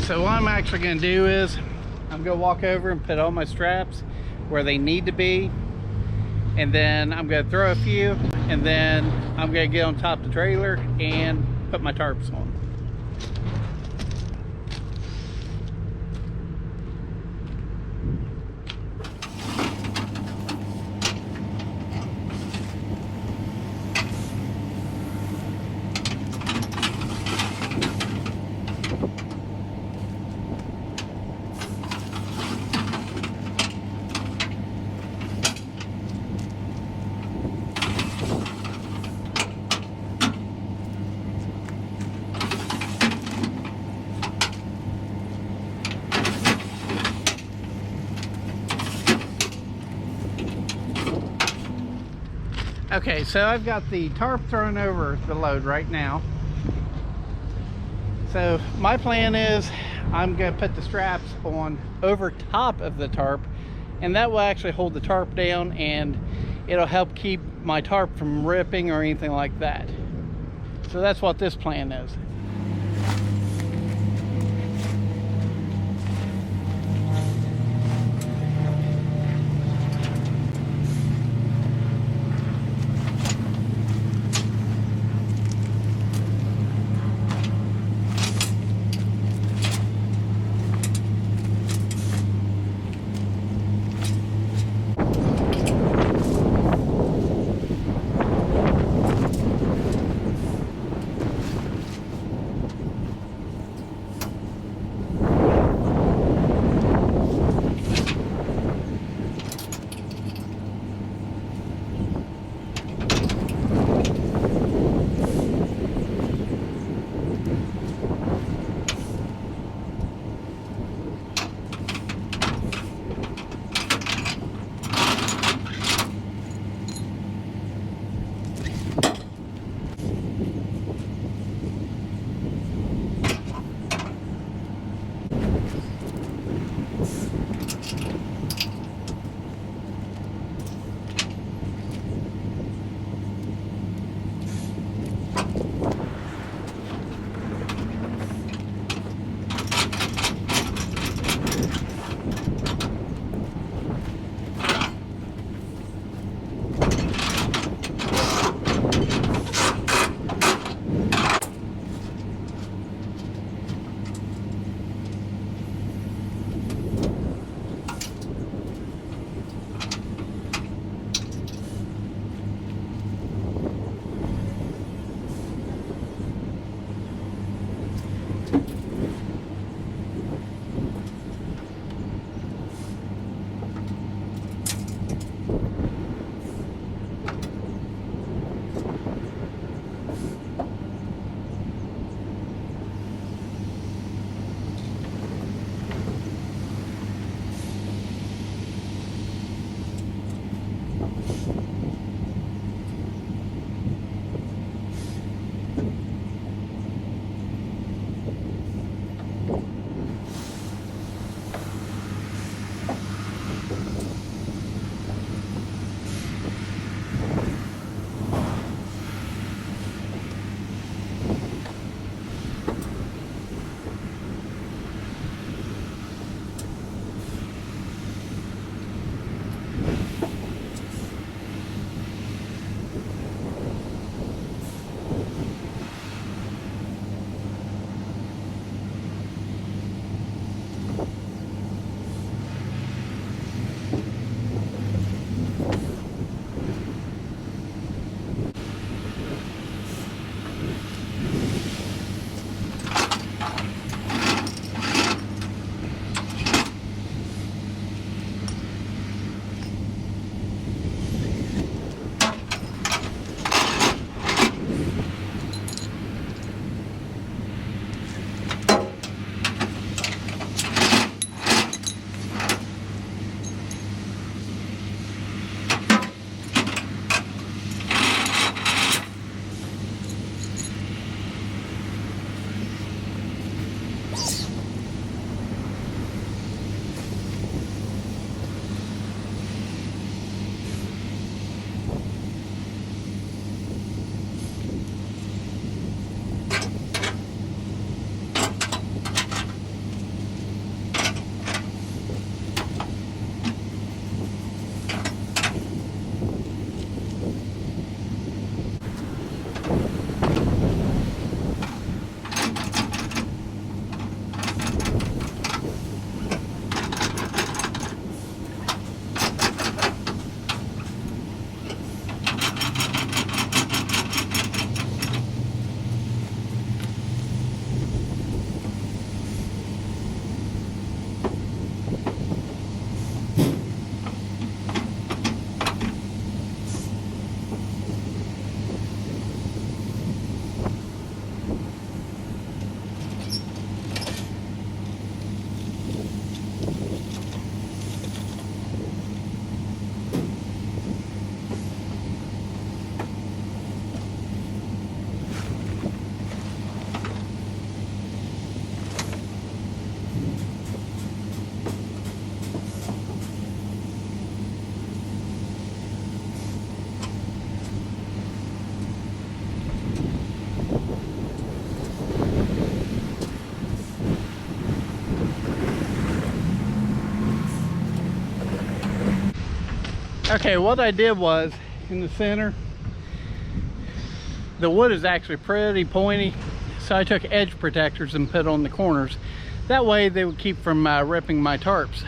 So what I'm actually going to do is I'm going to walk over and put all my straps where they need to be, and then I'm going to throw a few, and then I'm going to get on top of the trailer and put my tarps on. Okay, so I've got the tarp thrown over the load right now. So my plan is I'm going to put the straps on over top of the tarp, and that will actually hold the tarp down, and it'll help keep my tarp from ripping or anything like that. So that's what this plan is. Okay, what I did was, in the center, the wood is actually pretty pointy, so I took edge protectors and put on the corners. That way they would keep from ripping my tarps.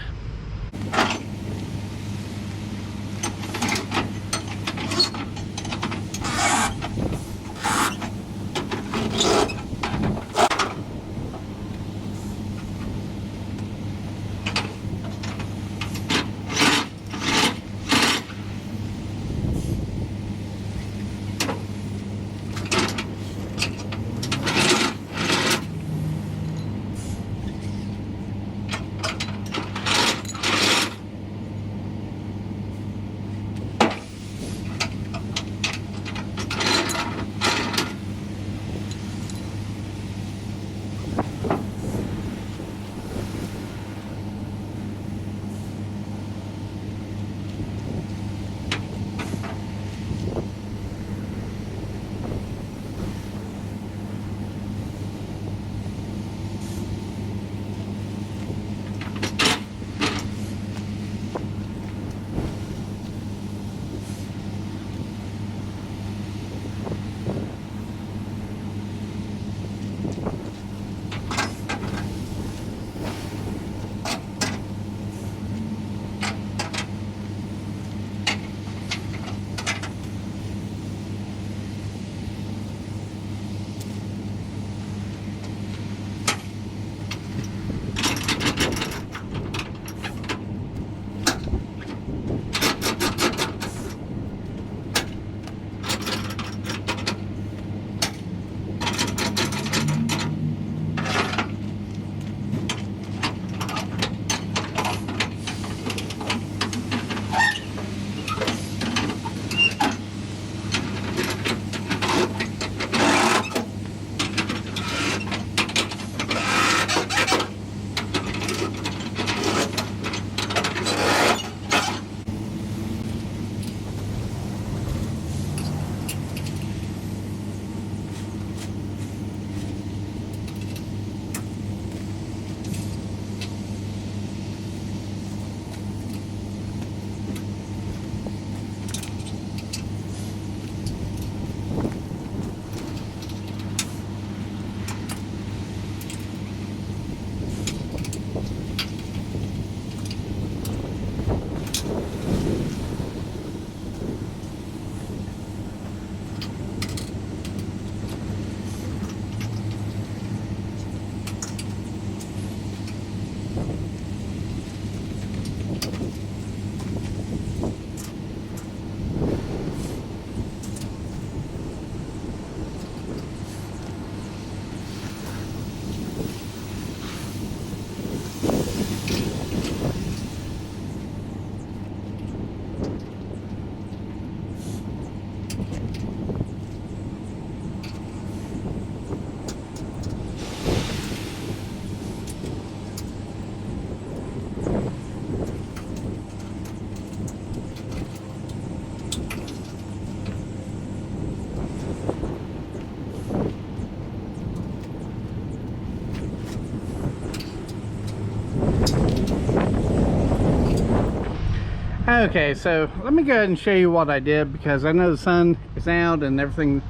Okay, so let me go ahead and show you what I did, because I know the sun is out and everything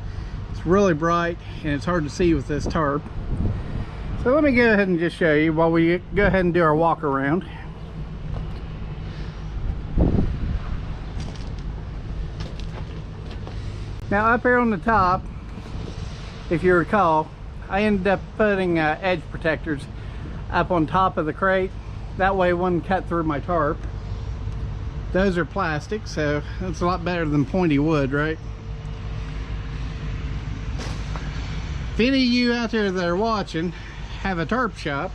is really bright and it's hard to see with this tarp. So let me go ahead and just show you while we go ahead and do our walk around. Now up here on the top, if you recall, I ended up putting edge protectors up on top of the crate. That way it wouldn't cut through my tarp. Those are plastic, so that's a lot better than pointy wood, right? If any of you out there that are watching have a tarp shop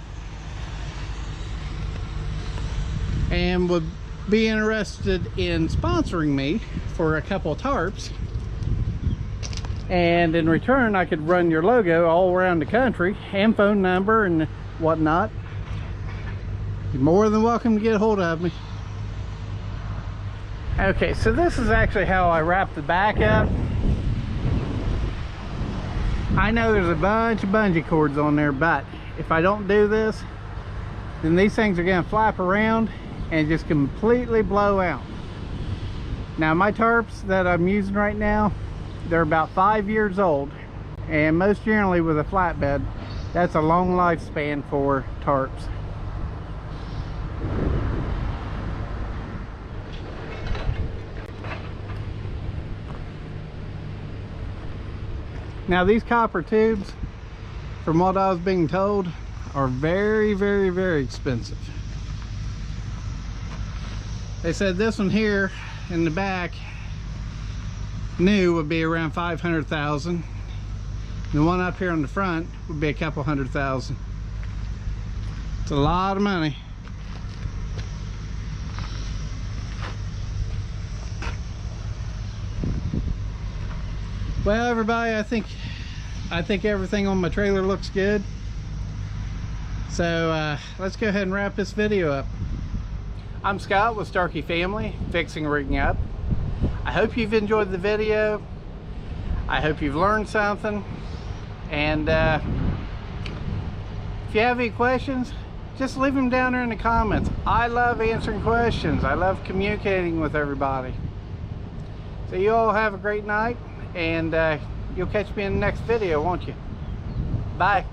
and would be interested in sponsoring me for a couple of tarps, and in return I could run your logo all around the country and phone number and whatnot, you're more than welcome to get a hold of me. Okay, so this is actually how I wrap the back up. I know there's a bunch of bungee cords on there, but if I don't do this, then these things are going to flap around and just completely blow out. Now my tarps that I'm using right now, they're about 5 years old, and most generally with a flatbed, that's a long lifespan for tarps. Now these copper tubes, from what I was being told, are very, very, very expensive. They said this one here in the back, new, would be around 500,000. The one up here on the front would be a couple $100,000. It's a lot of money. Well, everybody, I think everything on my trailer looks good. So let's go ahead and wrap this video up. I'm Scott with Starkey Family, Fixing Rigging Up. I hope you've enjoyed the video. I hope you've learned something. And if you have any questions, just leave them down there in the comments. I love answering questions. I love communicating with everybody. So you all have a great night, and you'll catch me in the next video, won't you? Bye.